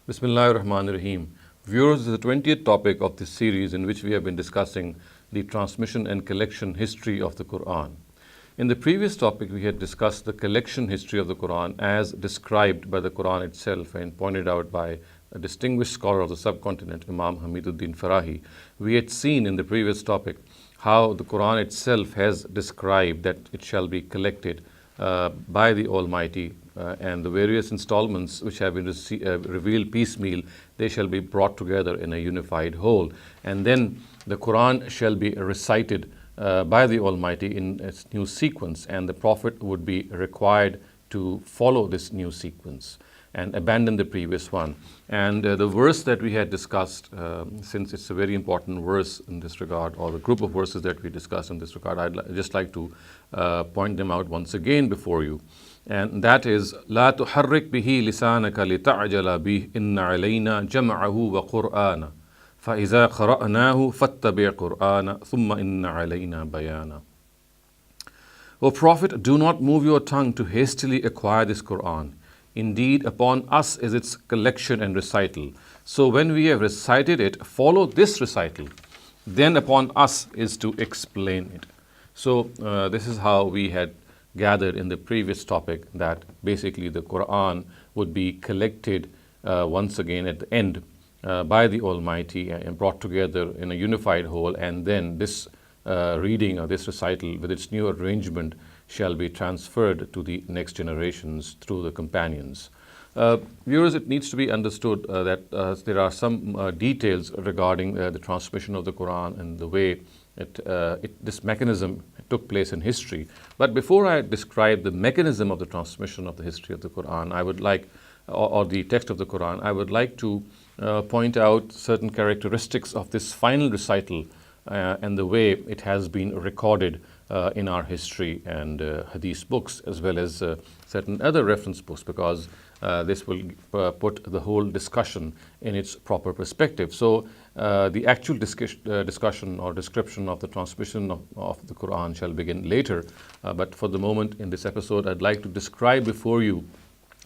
Bismillahir Rahmanir Rahim. Viewers, this is the 20th topic of this series in which we have been discussing the transmission and collection history of the Qur'an. In the previous topic, we had discussed the collection history of the Qur'an as described by the Qur'an itself and pointed out by a distinguished scholar of the subcontinent, Imam Hamid Uddin Farahi. We had seen in the previous topic how the Qur'an itself has described that it shall be collected by the Almighty, and the various installments which have been revealed piecemeal, they shall be brought together in a unified whole. And then the Quran shall be recited by the Almighty in its new sequence, and the Prophet would be required to follow this new sequence and abandon the previous one. And the verse that we had discussed, since it's a very important verse in this regard, or the group of verses that we discussed in this regard, I'd just like to point them out once again before you. And that is, لا تحرك به لسانك لتعجل به إن علينا جمعه وقرآنه فإذا قرأناه فاتبع قرآنه ثم إن علينا بيانه. O Prophet, do not move your tongue to hastily acquire this Qur'an. Indeed, upon us is its collection and recital. So when we have recited it, follow this recital. Then upon us is to explain it. So this is how we had gathered in the previous topic, that basically the Qur'an would be collected once again at the end by the Almighty and brought together in a unified whole, and then this reading or this recital with its new arrangement shall be transferred to the next generations through the companions. Viewers, it needs to be understood that there are some details regarding the transmission of the Quran and the way this mechanism took place in history. But before I describe the mechanism of the transmission of the history of the Quran, I would like, or the text of the Quran, I would like to point out certain characteristics of this final recital and the way it has been recorded in our history and hadith books, as well as certain other reference books, because this will put the whole discussion in its proper perspective. So the actual discussion or description of the transmission of the Quran shall begin later. But for the moment in this episode, I'd like to describe before you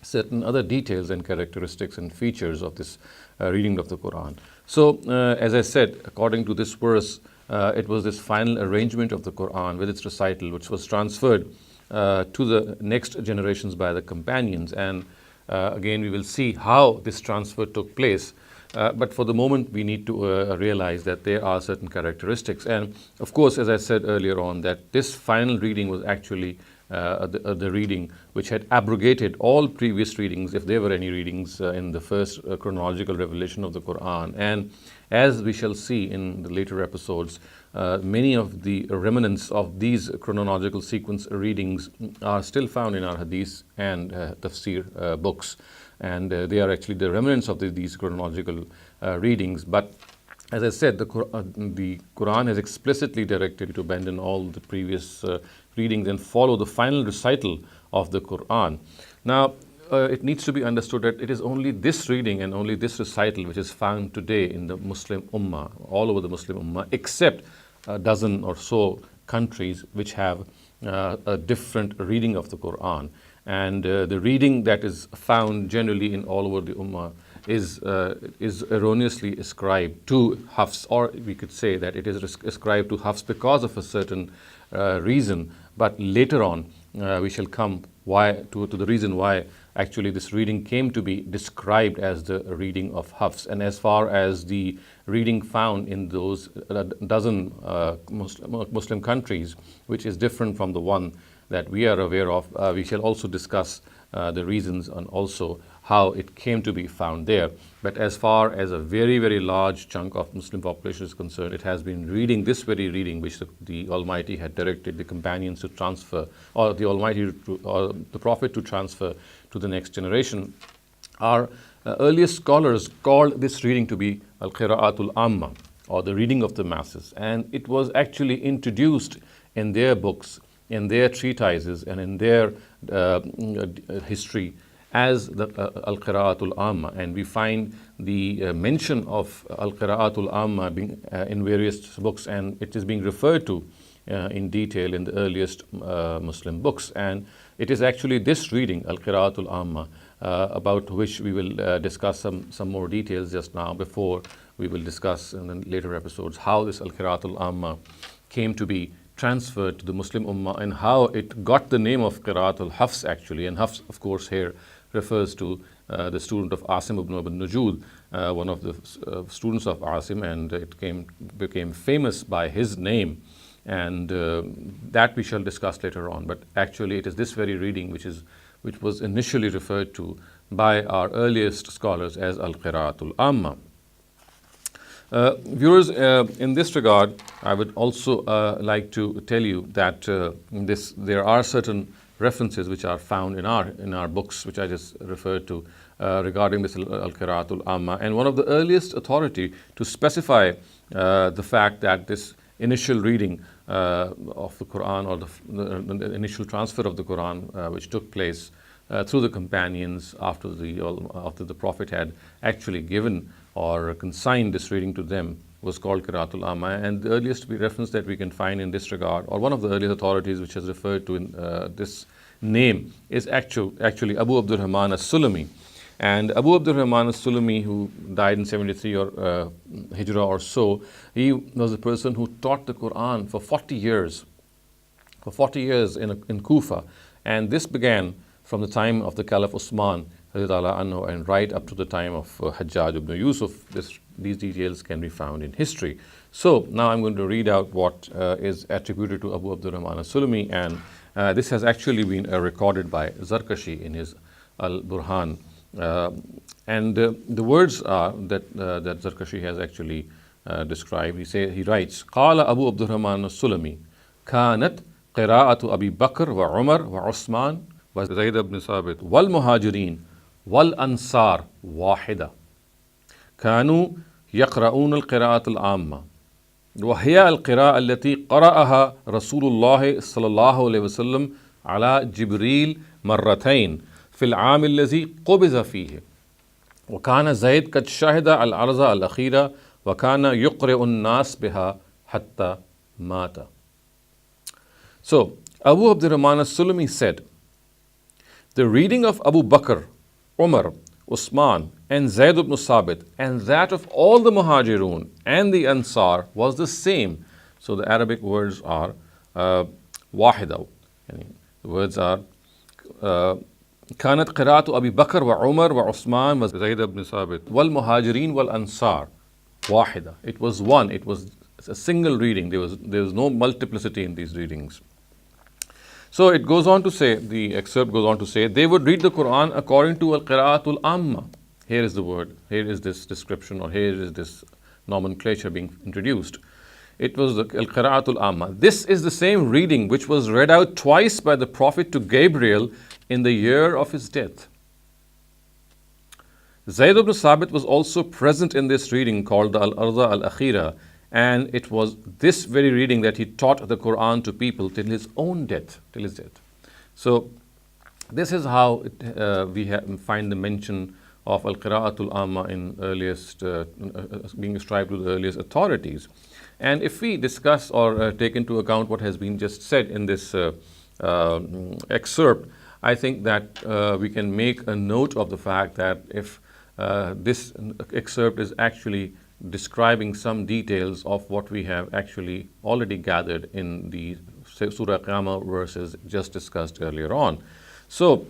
certain other details and characteristics and features of this reading of the Quran. So as I said, according to this verse, it was this final arrangement of the Quran with its recital which was transferred to the next generations by the companions. And again, we will see how this transfer took place. But for the moment, we need to realize that there are certain characteristics. And of course, as I said earlier on, that this final reading was actually the reading which had abrogated all previous readings, if there were any readings in the first chronological revelation of the Quran. And as we shall see in the later episodes, many of the remnants of these chronological sequence readings are still found in our hadith and tafsir books. And they are actually the remnants of these chronological readings. But as I said, the Quran has explicitly directed you to abandon all the previous readings and follow the final recital of the Quran. Now, it needs to be understood that it is only this reading and only this recital which is found today in the Muslim ummah, all over the Muslim ummah, except a dozen or so countries which have a different reading of the Quran. And the reading that is found generally in all over the ummah is erroneously ascribed to Hafs, or we could say that it is ascribed to Hafs because of a certain reason. But later on, we shall come to the reason why actually this reading came to be described as the reading of Hafs. And as far as the reading found in those dozen Muslim countries, which is different from the one that we are aware of, we shall also discuss the reasons and also how it came to be found there. But as far as a very, very large chunk of Muslim population is concerned, it has been reading this very reading which the Almighty had directed the companions to transfer, or the Almighty or the Prophet to transfer to the next generation. Our earliest scholars called this reading to be Al-Qira'atul Amma, or the reading of the masses. And it was actually introduced in their books, in their treatises, and in their history as the Al-Qira'atul Amma. And we find the mention of Al-Qira'atul Amma being in various books, and it is being referred to in detail in the earliest Muslim books. And it is actually this reading, Al-Qira'atul Amma, about which we will discuss some more details just now before we will discuss in the later episodes how this Al-Qira'atul Amma came to be transferred to the Muslim Ummah and how it got the name of Qira'atul Hafs actually. And Hafs, of course, here refers to the student of Asim ibn Ibn Najud, one of the students of Asim, and it became famous by his name. And that we shall discuss later on. But actually it is this very reading which was initially referred to by our earliest scholars as Al-Qira'atul Amma. Viewers, in this regard, I would also like to tell you that there are certain references which are found in our books, which I just referred to, regarding this Al-Qira'atul Amma. And one of the earliest authority to specify the fact that this initial reading of the Quran, or the initial transfer of the Quran, which took place through the companions after the Prophet had actually given or consigned this reading to them, was called Qira'atul Amma. And the earliest reference that we can find in this regard, or one of the earliest authorities which has referred to in this name, is actually Abu Abdurrahman as-Sulami. And Abu Abdurrahman as-Sulami, who died in 73 or Hijrah or so, he was a person who taught the Quran for 40 years. For 40 years in Kufa. And this began from the time of the Caliph Usman and right up to the time of Hajjaj ibn Yusuf. These details can be found in history. So now I'm going to read out what is attributed to Abu Abdurrahman as-Sulami, and this has actually been recorded by Zarkashi in his Al-Burhan. And the words are that Zarkashi has actually described. He writes, قال أبو عبد الرحمن السلمي كانت قراءة أبي بكر وعمر وعثمان وزيد بن ثابت والمهاجرين والأنصار واحدة كانوا يقرؤون القراءة العامة وهي القراءة التي قرأها رسول الله صلى الله عليه وسلم على جبريل مرتين في العام الذي قبض فيه وكان زيد قد شهد العرضة الأخيرة وكان يقرئ الناس بها حتى مات. So Abu Abdurrahman as-Sulami said, the reading of Abu Bakr, Umar, Usman and Zayd ibn Sabit and that of all the Muhajirun and the Ansar was the same. So the Arabic words are wahida. The words are كانت قراءة أبي بكر وعمر وعثمان وزيد بن ثابت والمهاجرين والأنصار واحدة. It was one. It was a single reading. There was no multiplicity in these readings. So it goes on to say, the excerpt goes on to say, they would read the Quran according to Al-Qira'atul Amma. Here is the word. Here is this description, or here is this nomenclature being introduced. It was the Al-Qira'atul Amma. This is the same reading which was read out twice by the Prophet to Gabriel in the year of his death. Zayd ibn Sabit was also present in this reading called the Al-Arda Al-Akhira, and it was this very reading that he taught the Quran to people till his own death, till his death. So this is how we find the mention of Al-Qira'atul Amma in earliest, being ascribed to the earliest authorities. And if we discuss or take into account what has been just said in this excerpt, I think that we can make a note of the fact that if this excerpt is actually describing some details of what we have actually already gathered in the Surah Qiyamah verses just discussed earlier on. So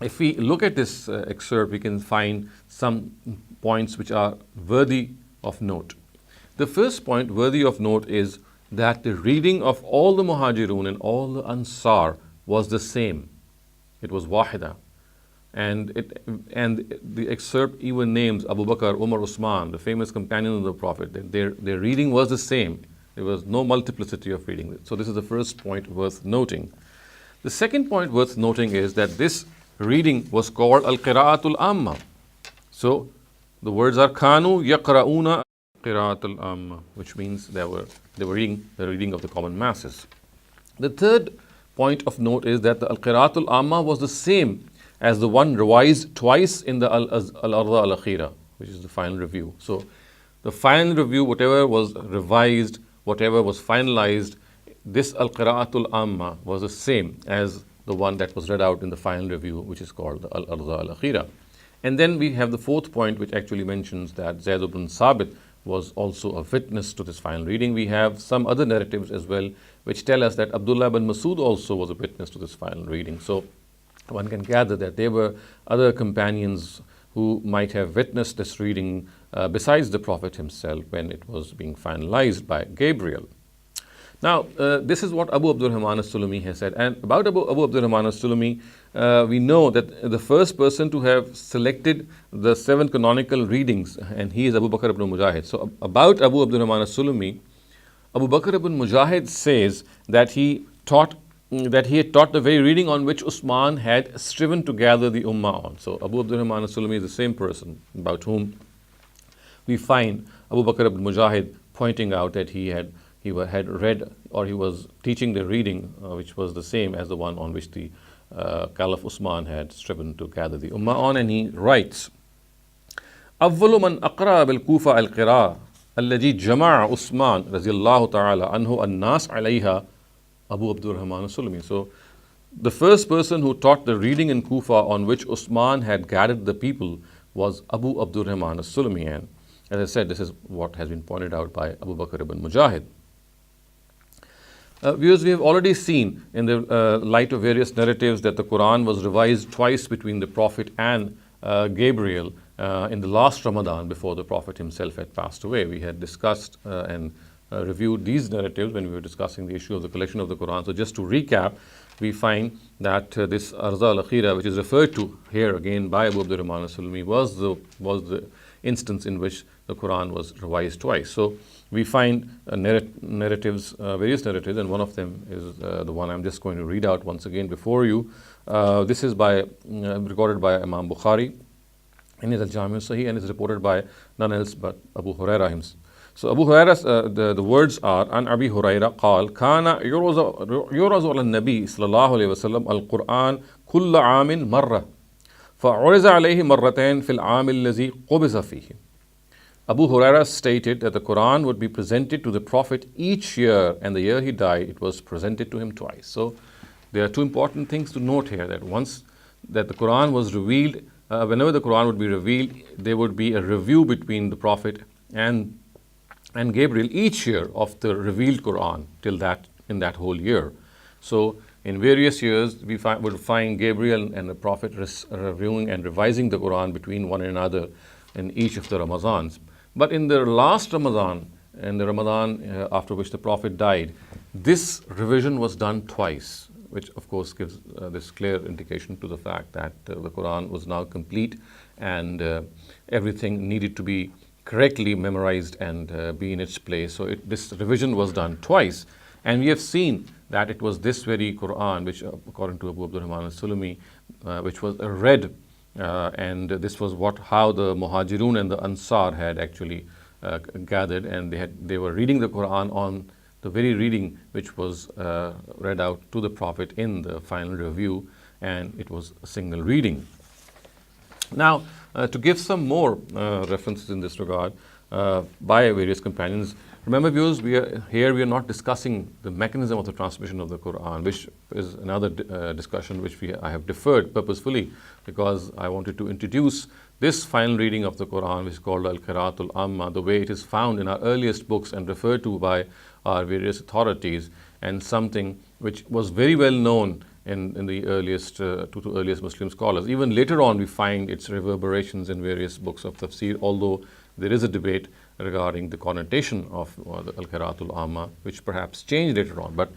if we look at this excerpt, we can find some points which are worthy of note. The first point worthy of note is that the reading of all the Muhajirun and all the Ansar was the same. It was wahida. And the excerpt even names Abu Bakr, Umar, Usman, the famous companions of the Prophet. Their reading was the same. There was no multiplicity of reading. So this is the first point worth noting. The second point worth noting is that this reading was called Al-Qira'atul Amma. So the words are Kanu Yaqra'una Qira'atul Amma, which means they were reading the reading of the common masses. The third point of note is that the Al-Qira'atul Amma was the same as the one revised twice in the Al-Arda Al-Akhira, which is the final review. So the final review, whatever was revised, whatever was finalized, this Al-Qira'atul Amma was the same as the one that was read out in the final review, which is called the Al-Arza Al-Akhira. And then we have the fourth point, which actually mentions that Zayd ibn Sabit was also a witness to this final reading. We have some other narratives as well, which tell us that Abdullah ibn Masud also was a witness to this final reading. So one can gather that there were other companions who might have witnessed this reading besides the Prophet himself when it was being finalized by Gabriel. Now, this is what Abu Abdurrahman as-Sulami has said. And about Abu Abdurrahman as-Sulami, we know that the first person to have selected the 7 canonical readings, and he is Abu Bakr ibn Mujahid. So, about Abu Abdurrahman as-Sulami, Abu Bakr ibn Mujahid says that he had taught the very reading on which Usman had striven to gather the ummah on. So, Abu Abdurrahman as-Sulami is the same person about whom we find Abu Bakr ibn Mujahid pointing out that he had read, or he was teaching the reading which was the same as the one on which the Caliph Usman had striven to gather the ummah on. And he writes, أول من أقرأ بالكوفة القراءة الذي جمع عثمان رضي الله تعالى عنه الناس عليها Abu Abdurrahman as-Sulami. So the first person who taught the reading in Kufa on which Usman had gathered the people was Abu Abdurrahman as-Sulami. And as I said, this is what has been pointed out by Abu Bakr ibn Mujahid. Viewers, we have already seen in the light of various narratives that the Quran was revised twice between the Prophet and Gabriel in the last Ramadan before the Prophet himself had passed away. We had discussed and reviewed these narratives when we were discussing the issue of the collection of the Quran. So just to recap, we find that this Arza al-Akhira, which is referred to here again by Abu Abdurrahman as-Sulami, was the instance in which the Quran was revised twice. So we find narratives, various narratives, and one of them is the one I'm just going to read out once again before you. This is recorded by Imam Bukhari in his Al-Jami' al-Sahih, and is reported by none else but Abu Hurairah himself. So Abu Hurairah, the words are, An Abi Hurairah قال كان يعرض على النبي صلى الله عليه وسلم القرآن كل عام مرة فعرض عليه مرتين في العام الذي قبض فيه. Abu Hurairah stated that the Quran would be presented to the Prophet each year, and the year he died, it was presented to him twice. So there are two important things to note here, that once that the Quran was revealed, whenever the Quran would be revealed, there would be a review between the Prophet and Gabriel each year of the revealed Quran in that whole year. So in various years, we would find Gabriel and the Prophet reviewing and revising the Quran between one another in each of the Ramazans. But in the last Ramadan, and the Ramadan after which the Prophet died, this revision was done twice, which of course gives this clear indication to the fact that the Quran was now complete, and everything needed to be correctly memorized and be in its place. So this revision was done twice. And we have seen that it was this very Quran, which according to Abu Abdurrahman as-Sulami, which was read, and this was how the Muhajirun and the Ansar had actually gathered, and they were reading the Quran on the very reading which was read out to the Prophet in the final review, and it was a single reading. Now, to give some more references in this regard by various companions, remember viewers, we are not discussing the mechanism of the transmission of the Quran, which is another discussion which I have deferred purposefully, because I wanted to introduce this final reading of the Quran, which is called Al-Qira'atul Amma, the way it is found in our earliest books and referred to by our various authorities, and something which was very well known in the earliest earliest Muslim scholars. Even later on, we find its reverberations in various books of tafsir, although there is a debate regarding the connotation of the Al-Qira'atul Amma, which perhaps changed later on. But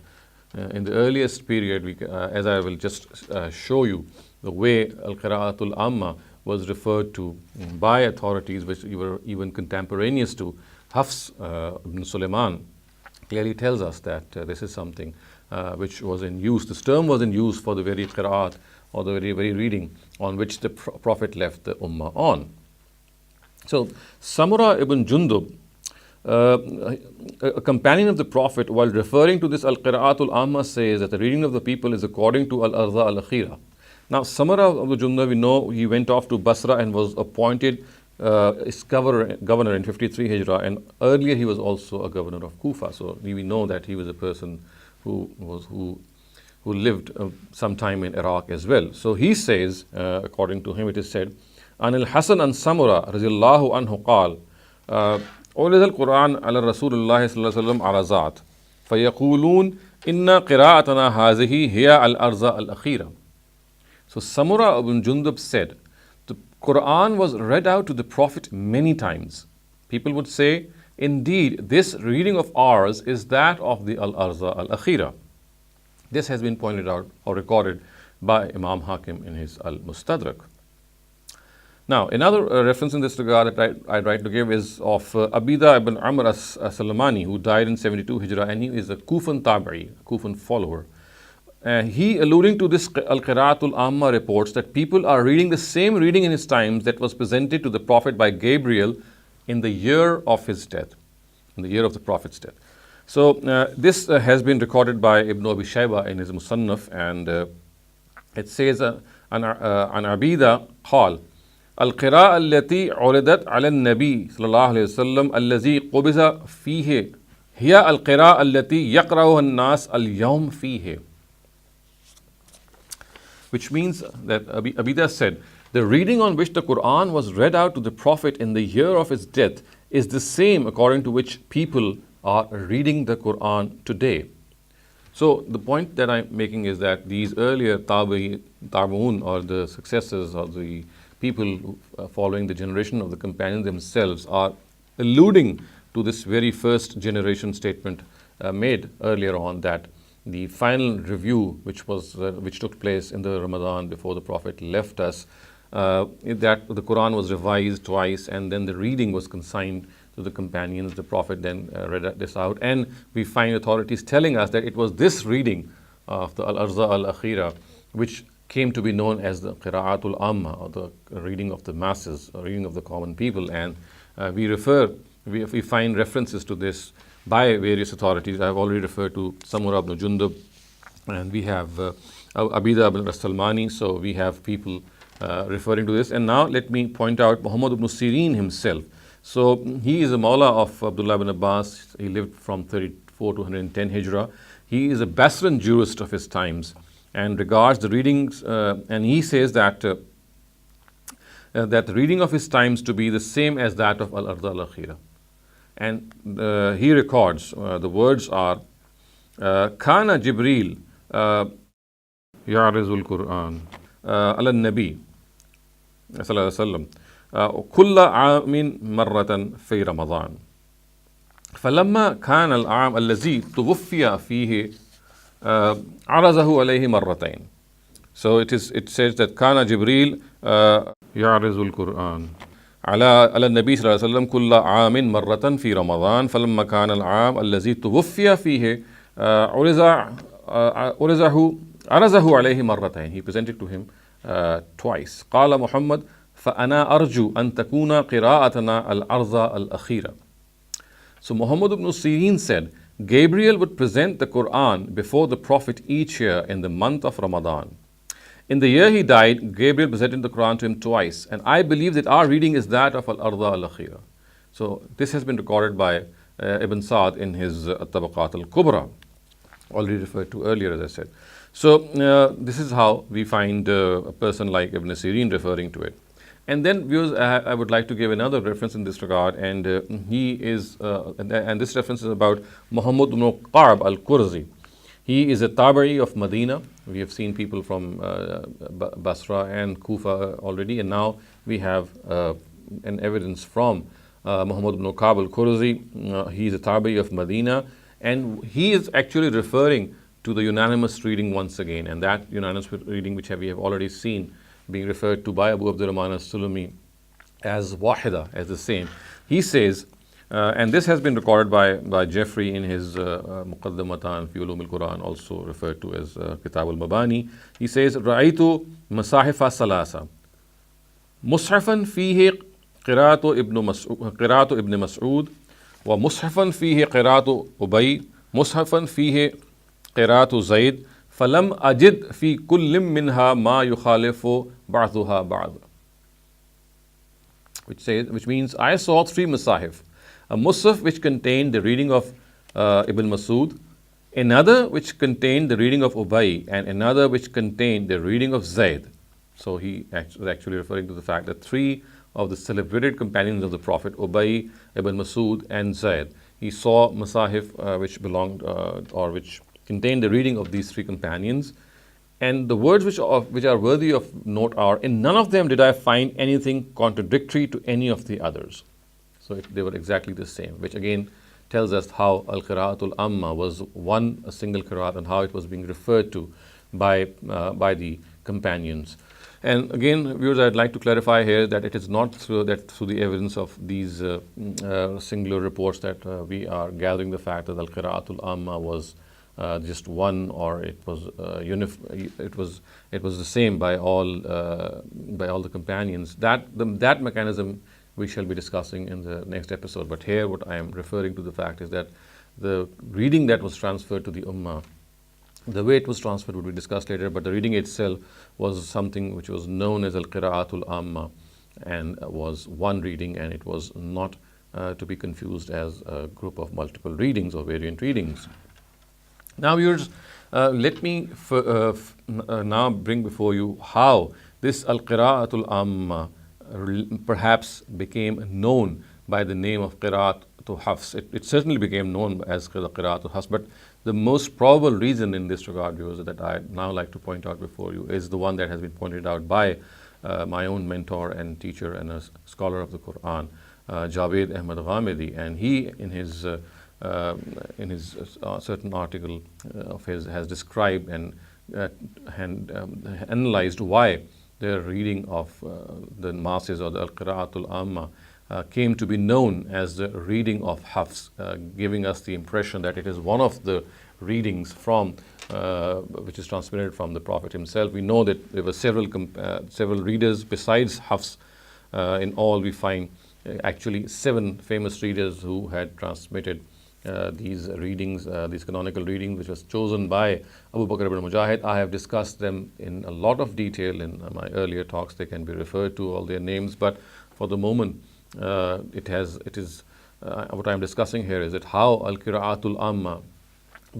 in the earliest period, as I will just show you, the way Al-Qira'atul Amma was referred to by authorities which were even contemporaneous to Hafs ibn Sulaiman, clearly tells us that this is something which was in use. This term was in use for the very qira'at, or the very reading on which the Prophet left the ummah on. So Samura ibn Jundub, a companion of the Prophet, while referring to this Al-Qira'atul Amma, says that the reading of the people is according to Al-Arza Al-Akhira. Now Samura ibn Jundub, we know he went off to Basra and was appointed as governor in 53 Hijrah, and earlier he was also a governor of Kufa. So we know that he was a person who who lived sometime in Iraq as well. So he says, according to him, it is said, عن الحسن عن سمرة رضي الله عنه قال أورد القرآن على رسول الله صلى الله عليه وسلم عرضات فيقولون إن قراءتنا هذه هي الأرض الأخيرة. So Samura ibn Jundub said, the Quran was read out to the Prophet many times. People would say, indeed, this reading of ours is that of the Al-Arza Al-Akhira. This has been pointed out or recorded by Imam Hakim in his Al-Mustadrak. Now, another reference in this regard that I'd like to give is of Abida ibn Amr as-Salamani, who died in 72 Hijrah, and he is a Kufan Tabi'i, a Kufan follower. He, alluding to this Al-Qira'atul Amma, reports that people are reading the same reading in his times that was presented to the Prophet by Gabriel in the year of his death, in the year of the Prophet's death. So this has been recorded by Ibn Abi Shayba in his Musannaf, and it says, An Abida قال القراءة التي عرضت على النبي صلى الله عليه وسلم الذي قبض فيه هي القراءة التي يقرأها الناس اليوم فيه. Which means that Abida said, the reading on which the Quran was read out to the Prophet in the year of his death is the same according to which people are reading the Quran today. So the point that I'm making is that these earlier Tabi'un, or the successors or the people following the generation of the companions themselves, are alluding to this very first generation statement made earlier on, that the final review which took place in the Ramadan before the Prophet left us, that the Quran was revised twice, and then the reading was consigned to the companions. The Prophet then read this out, and we find authorities telling us that it was this reading of the Al-Arza Al-Akhira which came to be known as the Qira'atul Amma, or the reading of the masses, or reading of the common people. And we find references to this by various authorities. I have already referred to Samura ibn Jundub, and we have Abida ibn Salmani. So we have people referring to this. And now let me point out Muhammad ibn Sirin himself. So he is a Mawla of Abdullah ibn Abbas. He lived from 34 to 110 Hijrah. He is a Basran jurist of his times, and regards the readings, and he says that that the reading of his times to be the same as that of Al-Arda Al-Akhira. And he records, the words are, Kana Jibreel Ya'rizul Qur'an ala Nabi sallallahu alaihi wasallam kulla aamin marratan fi Ramadan. فلما كان العام الذي توفي فيه عرضه عليه مرتين. So it says that كان جبريل يعرض القرآن على النبي صلى الله عليه وسلم كل عام مرة في رمضان فلما كان العام الذي توفي فيه عرضه عليه مرتين. He presented to him twice. قال محمد فأنا أرجو أن تكون قراءتنا الأرض الأخيرة. So Muhammad ibn Sirin said, Gabriel would present the Quran before the Prophet each year in the month of Ramadan. In the year he died, Gabriel presented the Quran to him twice, and I believe that our reading is that of Al-Arda Al-Akhira. So this has been recorded by Ibn Sa'd in his Tabaqat Al-Kubra, already referred to earlier, as I said. So this is how we find a person like Ibn Sirin referring to it. And then, viewers, I would like to give another reference in this regard, and he is, and this reference is about Muhammad ibn Qarb al-Qurzi. He is a Tabi'i of Medina. We have seen people from Basra and Kufa already, and now we have an evidence from Muhammad ibn Qarb al-Qurzi. He is a Tabi'i of Medina, and he is actually referring to the unanimous reading once again, and that unanimous reading which we have already seen being referred to by Abu Abdurrahman as-Sulami as Wahida, as the same. He says, and this has been recorded by Jeffrey in his Muqaddamatan fi Ulum al-Quran, also referred to as Kitab al-Mabani. He says, Ra'aytu masahifa salasa mushafan fihi qira'atu ibn Mas'ud wa mushafan fihi qira'atu Ubay, mushafan fihi qira'atu Zayd, فلم أجد في كل منها ما يخالف بعضها بعض. Which means I saw three Masahif. A Musaf which contained the reading of Ibn Masud, another which contained the reading of Ubay, and another which contained the reading of Zayd. So he was actually referring to the fact that three of the celebrated companions of the Prophet, Ubay, Ibn Masud, and Zayd, he saw masahif which belonged or which contained the reading of these three companions. And the words which are worthy of note are, in none of them did I find anything contradictory to any of the others. So they were exactly the same, which again tells us how Al-Qira'atul Amma was a single Qira'at, and how it was being referred to by the companions. And again, viewers, I'd like to clarify here that it is not through the evidence of these singular reports that we are gathering the fact that Al-Qira'atul Amma was just one, or it was it was the same by all the companions. That mechanism we shall be discussing in the next episode. But here, what I am referring to the fact is that the reading that was transferred to the ummah, the way it was transferred would be discussed later, but the reading itself was something which was known as Al-Qira'atul Amma, and was one reading, and it was not to be confused as a group of multiple readings or variant readings. Now, viewers, let me now bring before you how this Al-Qira'atul Amma perhaps became known by the name of Qira'at to Hafs. It certainly became known as Qira'at to Hafs, but the most probable reason in this regard, viewers, that I now like to point out before you is the one that has been pointed out by my own mentor and teacher and a scholar of the Qur'an, Javed Ahmad Ghamidi, and he in his certain article of his has described and analyzed why the reading of the masses, or the Al-Qira'atul Amma, came to be known as the reading of Hafs, giving us the impression that it is one of the readings from which is transmitted from the Prophet himself. We know that there were several readers besides Hafs. In all, we find actually 7 famous readers who had transmitted these readings, these canonical readings, which was chosen by Abu Bakr ibn Mujahid. I have discussed them in a lot of detail in my earlier talks. They can be referred to, all their names, but for the moment, what I am discussing here is that how Al-Qira'atul Amma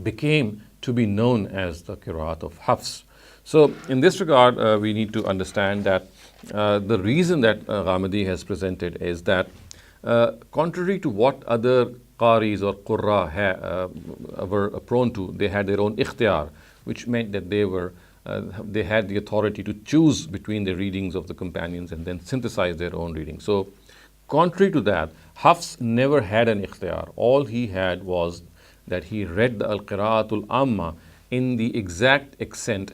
became to be known as the Qira'at of Hafs. So in this regard, we need to understand that the reason that Ghamidi has presented is that contrary to what other Qaris or Qurra were prone to, they had their own ikhtiyar, which meant that they had the authority to choose between the readings of the companions and then synthesize their own reading. So contrary to that, Hafs never had an ikhtiyar. All he had was that he read the Al-Qira'atul Amma in the exact accent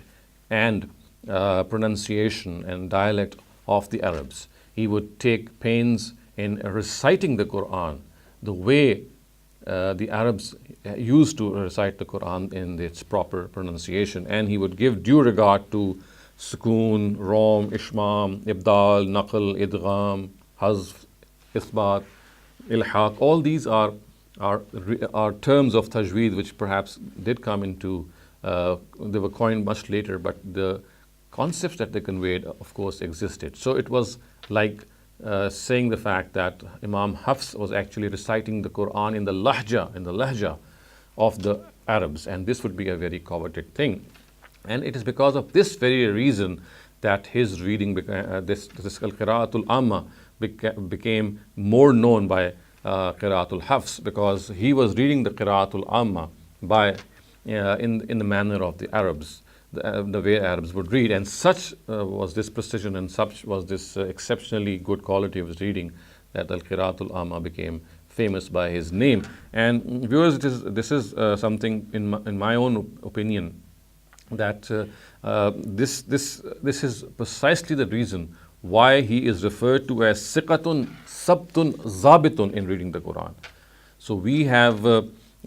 and pronunciation and dialect of the Arabs. He would take pains in reciting the Qur'an the way the Arabs used to recite the Qur'an in its proper pronunciation, and he would give due regard to sukoon, rom, ishmam, ibdal, naql, idgham, hazf, isbat, ilhaq. All these are terms of tajweed which perhaps did come into, they were coined much later, but the concepts that they conveyed, of course, existed. So it was like saying the fact that Imam Hafs was actually reciting the Qur'an in the lahja of the Arabs, and this would be a very coveted thing. And it is because of this very reason that his reading, this Al-Qira'atul Amma, became more known by Qira'atul Hafs, because he was reading the Qira'atul Amma in the manner of the Arabs, the way Arabs would read, and such was this precision and such was this exceptionally good quality of his reading that Al-Qira'atul Amma became famous by his name. And viewers, this is something in my own opinion that this is precisely the reason why he is referred to as siqatun sabtun zabitun in reading the Quran. So we have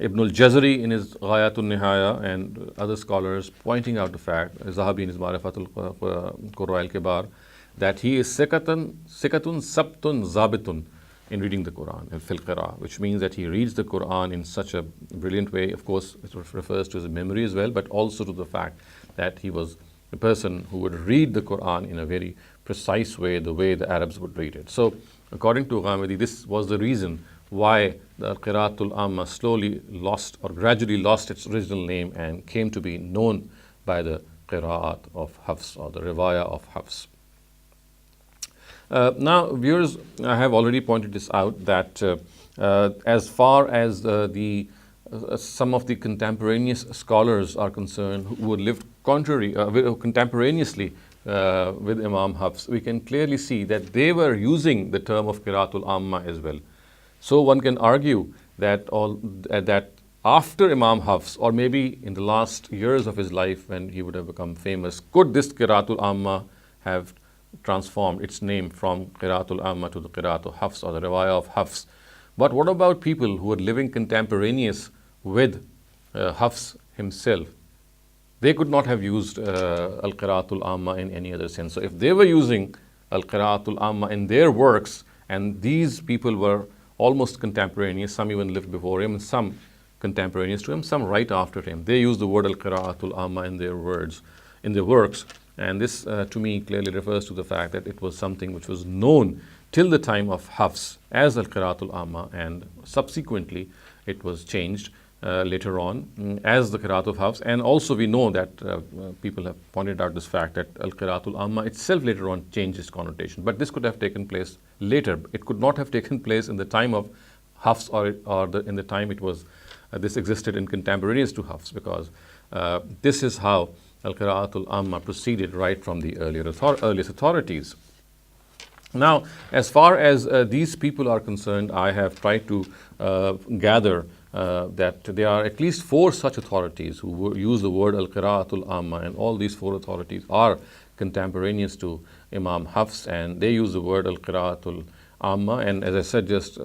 Ibn al-Jazari in his Ghayatul Nihaya and other scholars pointing out the fact, Zahabi in his Ma'rifatul Qurra al-Kibar, that he is siqatun sabtun zabitun in reading the Quran, fil qira, which means that he reads the Quran in such a brilliant way. Of course, it refers to his memory as well, but also to the fact that he was a person who would read the Quran in a very precise way, the way the Arabs would read it. So according to Ghamidi, this was the reason why the Qira'atul Amma slowly lost or gradually lost its original name and came to be known by the Qira'at of Hafs or the Riwayah of Hafs. Now, viewers, I have already pointed this out that as far as some of the contemporaneous scholars are concerned who had lived contemporaneously with Imam Hafs, we can clearly see that they were using the term of Qira'atul Amma as well. So one can argue that that after Imam Hafs, or maybe in the last years of his life when he would have become famous, could this Qira'atul Amma have transformed its name from Qira'atul Amma to the Qira'atul Hafs or the Riwayah of Hafs? But what about people who were living contemporaneous with Hafs himself? They could not have used Al-Qira'atul Amma in any other sense. So if they were using Al-Qira'atul Amma in their works, and these people were almost contemporaneous, some even lived before him, some contemporaneous to him, some right after him, they used the word Al-Qira'atul Amma in their works. And this to me clearly refers to the fact that it was something which was known till the time of Hafs as Al-Qira'atul Amma, and subsequently it was changed later on as the Qira'at of Hafs. And also we know that people have pointed out this fact that Al-Qira'atul Amma itself later on changed its connotation. But this could have taken place later. It could not have taken place in the time of Hafs or in the time it was this existed in contemporaneous to Hafs, because this is how Al-Qira'atul Amma proceeded right from the earliest authorities. Now, as far as these people are concerned, I have tried to gather that there are at least 4 such authorities who use the word Al-Qira'atul Amma, and all these 4 authorities are contemporaneous to Imam Hafs, and they use the word Al-Qira'atul Amma. And as I said just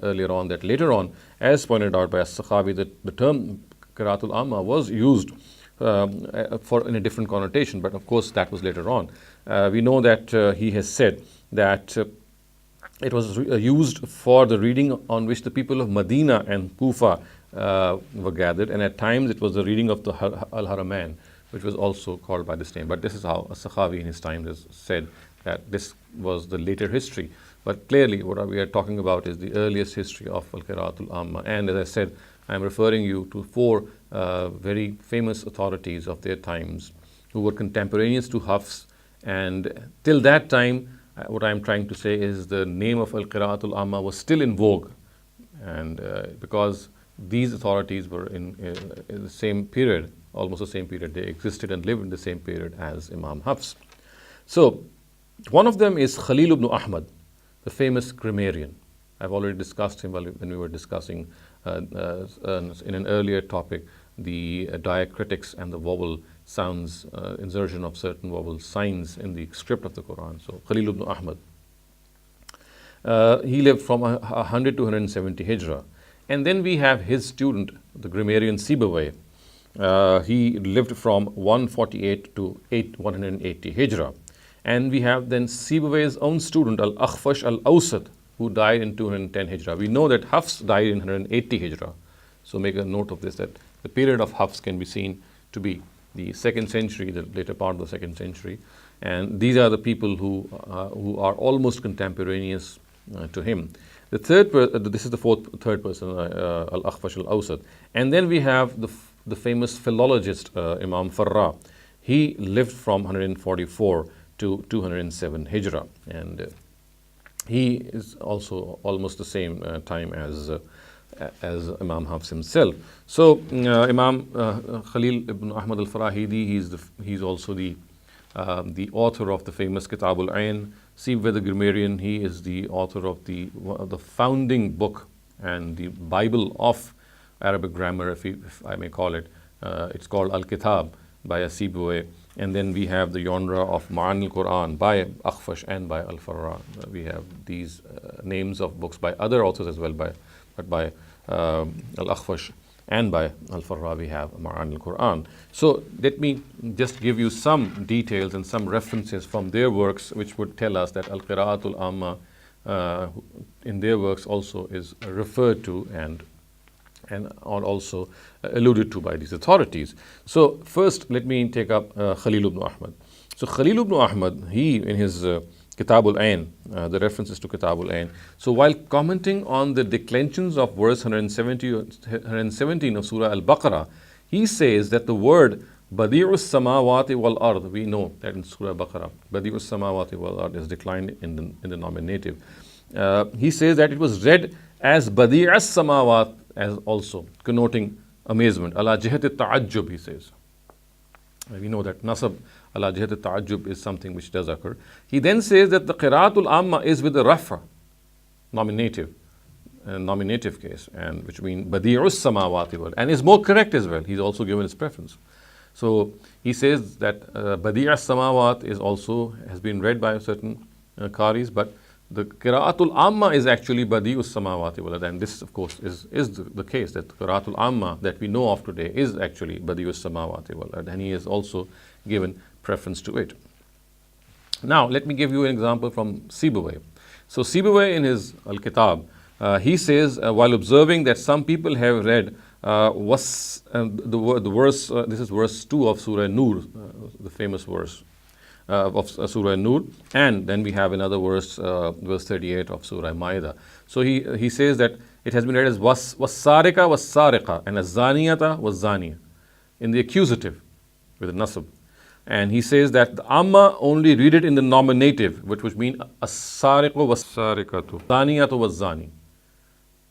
earlier on, that later on, as pointed out by As-Sakhawi, that the term Qira'atul Amma was used in a different connotation, but of course that was later on. We know that he has said that it was used for the reading on which the people of Medina and Kufa were gathered, and at times it was the reading of the Al-Haramain, which was also called by this name. But this is how As-Sakhawi in his time has said that this was the later history. But clearly what we are talking about is the earliest history of Al-Qira'atul Amma. And as I said, I am referring you to 4 very famous authorities of their times who were contemporaneous to Hafs, and till that time what I am trying to say is the name of Al-Qira'atul Amma was still in vogue, and because these authorities were in the same period, almost the same period, they existed and lived in the same period as Imam Hafs. So one of them is Khalil ibn Ahmad, the famous grammarian. I've already discussed him when we were discussing in an earlier topic the diacritics and the vowel sounds, insertion of certain vowel signs in the script of the Quran. So Khalil ibn Ahmad, he lived from 100 to 170 Hijrah. And then we have his student, the grammarian Sibawayh. He lived from 148 to 180 Hijrah. And we have then Sibawayh's own student, Al-Akhfash al-Awsat, who died in 210 Hijrah. We know that Hafs died in 180 Hijrah. So make a note of this, that the period of Hafs can be seen to be the 2nd century, the later part of the 2nd century. And these are the people who are almost contemporaneous to him. The this is the third person, Al-Akhfash al-Awsat. And then we have the famous philologist, Imam Farah. He lived from 144 to 207 Hijrah. And he is also almost the same time as Imam Hafs himself. So Imam Khalil ibn Ahmad al-Farahidi, he's also the author of the famous Kitab al-Ain. Sibawayh the grammarian, he is the author of the founding book and the Bible of Arabic grammar, if I may call it. It's called Al-Kitab by Sibawayh. And then we have the genre of Ma'an al-Qur'an by Akhfash and by Al-Farah. We have these names of books by other authors as well, but by Al-Akhfash and by Al-Farah we have Ma'an al-Qur'an. So let me just give you some details and some references from their works which would tell us that Al-Qira'atul Amma in their works also is referred to and also alluded to by these authorities. So first let me take up Khalil ibn Ahmad. So Khalil ibn Ahmad, he in his Kitabul Ain, the references to Kitabul Ain. So while commenting on the declensions of verse 117 of Surah Al-Baqarah, he says that the word Badi'us Samawati wal Ard, we know that in Surah Baqarah, Badi'us Samawati wal Ard is declined in the nominative. He says that it was read as Badi'as Samawat as also, connoting amazement. Ala jihat ta'ajjub, he says. We know that nasab ala jihat ta'ajjub is something which does occur. He then says that the qira'atul amma is with the rafa, nominative case, and which means badi'us samawati wal, and is more correct as well. He's also given his preference. So he says that badi'as samawat is also has been read by certain qaris, but the qira'atul amma is actually badi'us samawati wal, and this of course is the case, that qira'atul amma that we know of today is actually badi'us samawati wal, and he has also given preference to it. Now let me give you an example from Sibawayh. So Sibawayh in his Al-Kitab, he says while observing that some people have read the verse, this is verse 2 of Surah Nur, the famous verse of Surah Nur, and then we have another verse, verse 38 of Surah Ma'idah. So he says that it has been read as was-sarika was-sariqa and az-zaniyata was-zaniya in the accusative with a nasab. And he says that the amma only read it in the nominative, which would mean as-sariqu was-sarikatu, zaniyatu was-zani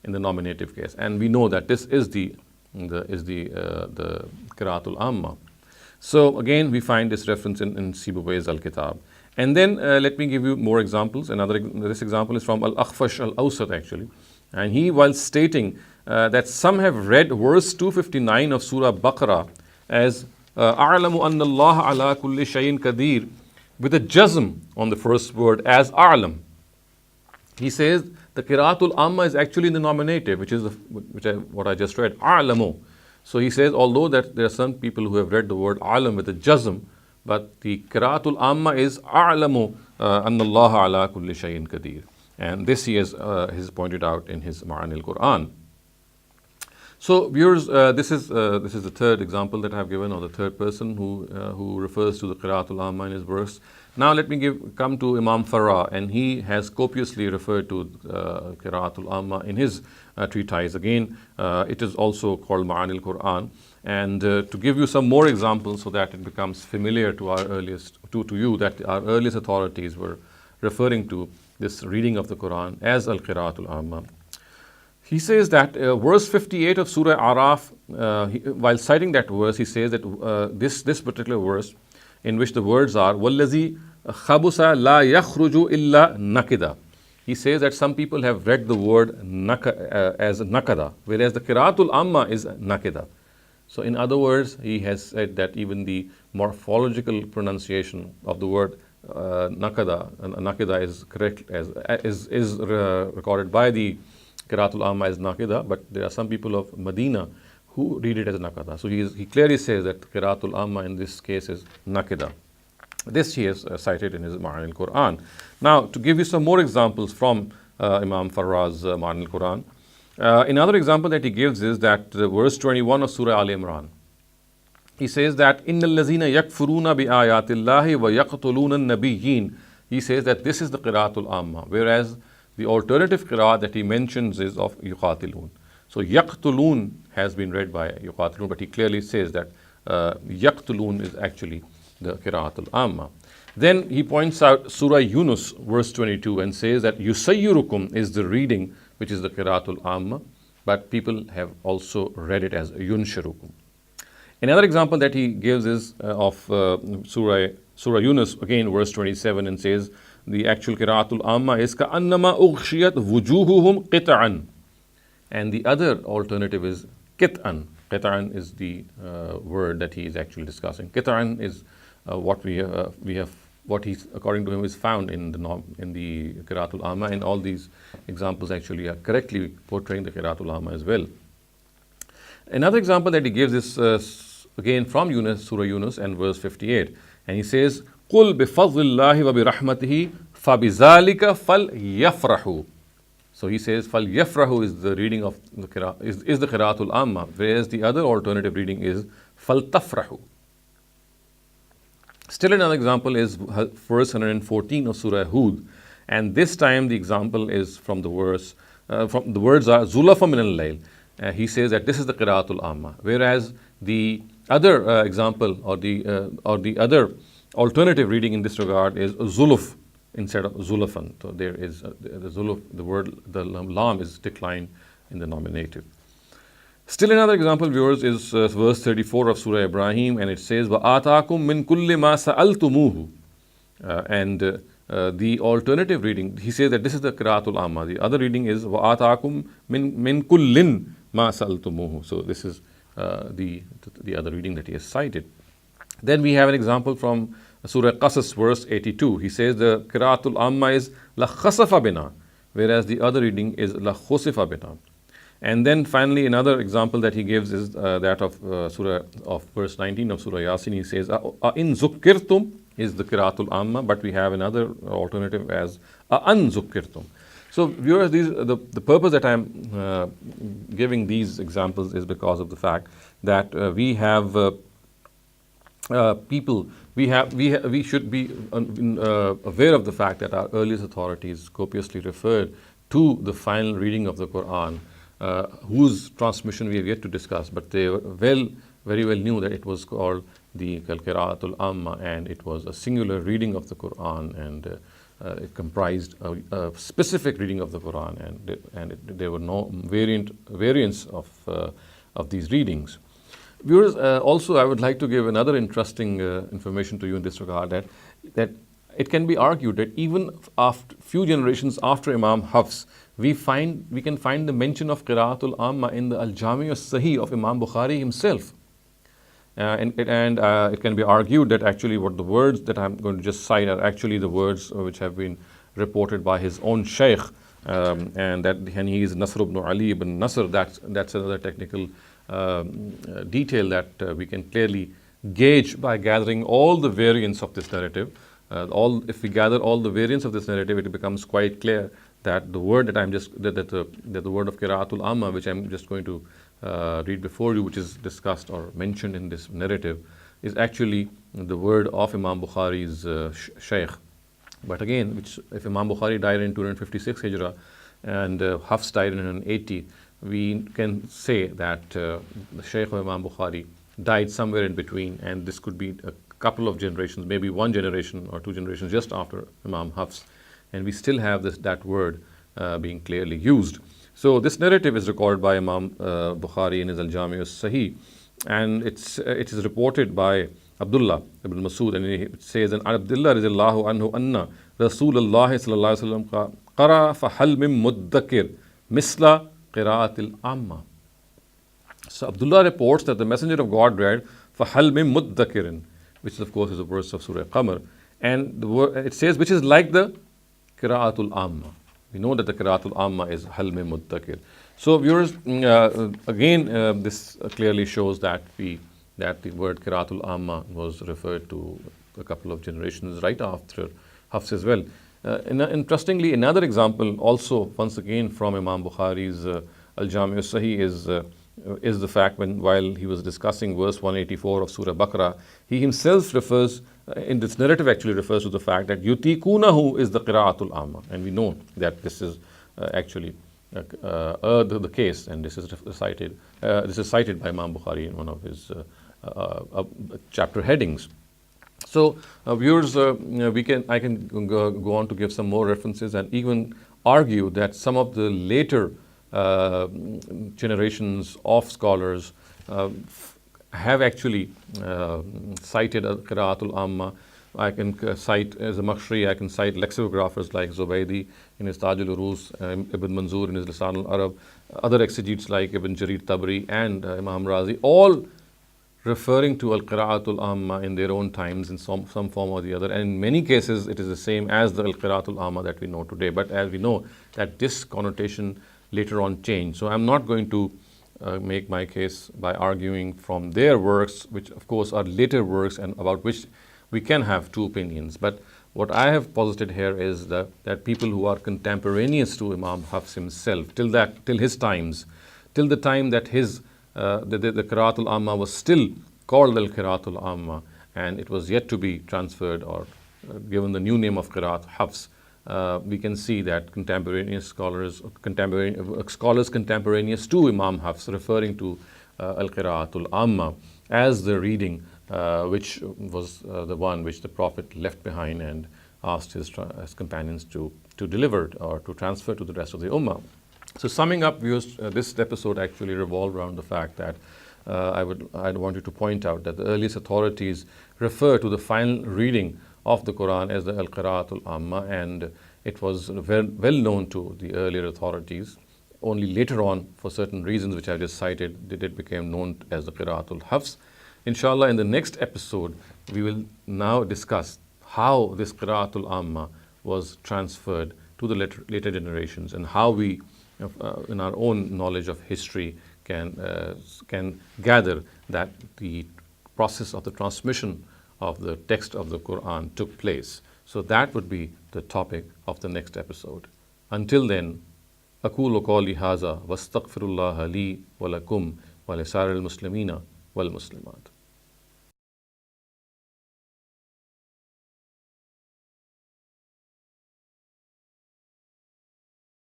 in the nominative case. And we know that this is the qira'atul amma. So again, we find this reference in Sibawayh's Al-Kitab. And then let me give you more examples. This example is from Al-Akhfash Al-Awsat actually. And he, while stating that some have read verse 259 of Surah Baqarah as A'lamu anna Allah ala kulli shayin qadir, with a jazm on the first word as A'lam. He says the qira'atul amma is actually in the nominative, which is what I just read, A'lamu. So he says, although that there are some people who have read the word alam with a jazm, but the qira'atul amma is a'lamu anna Allah ala kulli shayin qadir. And this he has pointed out in his Ma'anil Qur'an. So viewers, this is the third example that I have given, or the third person who refers to the qira'atul amma in his verse. Now let me come to Imam Farah, and he has copiously referred to qira'atul amma in his treatise. Again, it is also called Ma'anil Qur'an. And to give you some more examples so that it becomes familiar to our earliest, to you, that our earliest authorities were referring to this reading of the Quran as al-qira'atul amma. He says that verse 58 of Surah Araf, while citing that verse, he says that this particular verse, in which the words are وَالَّذِي خَبُسَ لَا يَخْرُجُ إِلَّا نَكِدًا. He says that some people have read the word as nakada, whereas the qira'atul amma is nakida. So in other words, he has said that even the morphological pronunciation of the word nakida is correct, is recorded by the qira'atul amma as nakida, but there are some people of Medina who read it as nakada. So he clearly says that qira'atul amma in this case is nakida. This he has cited in his Ma'anil Qur'an. Now, to give you some more examples from Imam Farah's Ma'anil Qur'an, another example that he gives is that verse 21 of Surah Al-Imran. He says that إِنَّ الَّذِينَ يَكْفُرُونَ بِآيَاتِ اللَّهِ وَيَقْتُلُونَ النَّبِيِّينَ. He says that this is the qira'atul amma, whereas the alternative qira'at that he mentions is of yuqatilun. So yaqtulun has been read by yuqatilun, but he clearly says that yaqtulun is actually the qira'atul amma. Then he points out Surah Yunus verse 22 and says that yusayyirukum is the reading which is the qira'atul amma, but people have also read it as yunshirukum. Another example that he gives is of Surah Yunus, again verse 27, and says the actual qira'atul amma is ka'annama ughshiyat wujuhuhum qit'an. And the other alternative is qit'an. Qit'an is the word that he is actually discussing. Qit'an is what he's according to him is found in the qira'atul amma, and all these examples actually are correctly portraying the qira'atul amma as well. Another example that he gives is again from Surah Yunus and verse 58, and he says قُلْ بِفَضْلِ اللَّهِ وَبِرَحْمَتِهِ فَبِذَلِكَ فَلْيَفْرَحُوا. So he says فَلْيَفْرَحُوا is the reading of the is the qira'atul amma, whereas the other alternative reading is فَلْتَفْرَحُوا. Still another example is verse 114 of Surah Hud, and this time the example is from the verse, from the words are Zulafa min al-layl. He says that this is the Qira'atul Amma, whereas the other example or the other alternative reading in this regard is Zuluf instead of Zulafan. So there is the Zuluf, the word, the lam is declined in the nominative. Still another example, viewers, is verse 34 of Surah Ibrahim, and it says, وَآتَاكُم مِّن كُلِّ مَا سَأَلْتُمُوهُ. And the alternative reading, he says that this is the Qira'atul Amma. The other reading is وَآتَاكُم مِّن كُلٍّ مَا سَأَلْتُمُوهُ. So this is the other reading that he has cited. Then we have an example from Surah Qasas, verse 82. He says the Qira'atul Amma is La Khasafa Bina, whereas the other reading is La Khusifa Bina. And then finally another example that he gives is that of Surah of verse 19 of Surah Yasin. He says in Zukkirtum is the Qira'atul Amma, but we have another alternative as an Zukkirtum. So viewers, the purpose that I am giving these examples is because of the fact that we have people, we should be aware of the fact that our earliest authorities copiously referred to the final reading of the Quran, whose transmission we have yet to discuss, but they very well knew that it was called the Qira'atul Amma, and it was a singular reading of the Quran, and it comprised a specific reading of the Quran, and there were no variants of these readings. Viewers, also I would like to give another interesting information to you in this regard, that it can be argued that even after few generations after Imam Hafs, we can find the mention of Qira'atul Amma in the Al-Jami' al-Sahih of Imam Bukhari himself. And it can be argued that actually what the words that I'm going to just cite are actually the words which have been reported by his own Shaykh, and he is Nasr ibn Ali ibn Nasr. That's another technical detail that we can clearly gauge by gathering all the variants of this narrative. If we gather all the variants of this narrative, it becomes quite clear that the word that the word of Qira'atul Amma, which I'm just going to read before you, which is discussed or mentioned in this narrative, is actually the word of Imam Bukhari's Shaykh. But again, if Imam Bukhari died in 256 Hijrah and Hafs died in 180, we can say that the Shaykh of Imam Bukhari died somewhere in between, and this could be a couple of generations, maybe one generation or two generations just after Imam Hafs, and we still have that word being clearly used. So this narrative is recorded by Imam Bukhari in his Al-Jami' al-Sahih, and it is reported by Abdullah ibn Masud, and it says, and Abdullah radhiyallahu anhu anna Rasulullah sallallahu alaihi wasallam qara fahal min muddakir misla qira'atil amma. So Abdullah reports that the Messenger of God read fahal min muddakirin, which of course is a verse of Surah Qamar, and it says which is like the Qira'atul Amma. We know that the Qira'atul Amma is hal min muddakir. So viewers, again this clearly shows that the word Qira'atul Amma was referred to a couple of generations right after Hafs as well. Interestingly, another example also once again from Imam Bukhari's Al-Jami' al-Sahih is the fact while he was discussing verse 184 of Surah Baqarah, he himself refers, in this narrative actually refers to the fact that yutikunahu is the Qira'atul Amma, and we know that this is actually the case, and this is cited by Imam Bukhari in one of his chapter headings. So viewers, I can go on to give some more references and even argue that some of the later generations of scholars have actually cited Qira'atul Amma. I can cite as a Makhshari, I can cite lexicographers like Zubaydi in his Taj al-Urus, Ibn Manzur in his Lisan al-Arab, other exegetes like Ibn Jarir Tabri and Imam Razi, all referring to Al-Qira'atul Amma in their own times in some form or the other. And in many cases, it is the same as the Al-Qira'atul Amma that we know today. But as we know that this connotation later on changed. So I'm not going to make my case by arguing from their works, which of course are later works and about which we can have two opinions. But what I have posited here is that people who are contemporaneous to Imam Hafs himself, till his times, till the time that the Qira'atul Amma was still called Al-Qira'atul Amma, and it was yet to be transferred or given the new name of Qiraat Hafs, we can see that contemporaneous scholars contemporaneous to Imam Hafs, referring to Al-Qira'atul Amma as the reading which was the one which the Prophet left behind and asked his companions to deliver or to transfer to the rest of the ummah. So summing up, viewers, this episode actually revolved around the fact that I'd want you to point out that the earliest authorities refer to the final reading of the Quran as the Al-Qira'atul Amma, and it was well known to the earlier authorities. Only later on, for certain reasons which I just cited, did it become known as the Qira'atul Hafs. Inshallah, in the next episode, we will now discuss how this Qira'atul Amma was transferred to the later generations, and how we, in our own knowledge of history, can gather that the process of the transmission of the text of the Quran took place. So that would be the topic of the next episode. Until then, أقول قولي هذا واستغفر الله لي ولكم ولسائر المسلمين والمسلمات.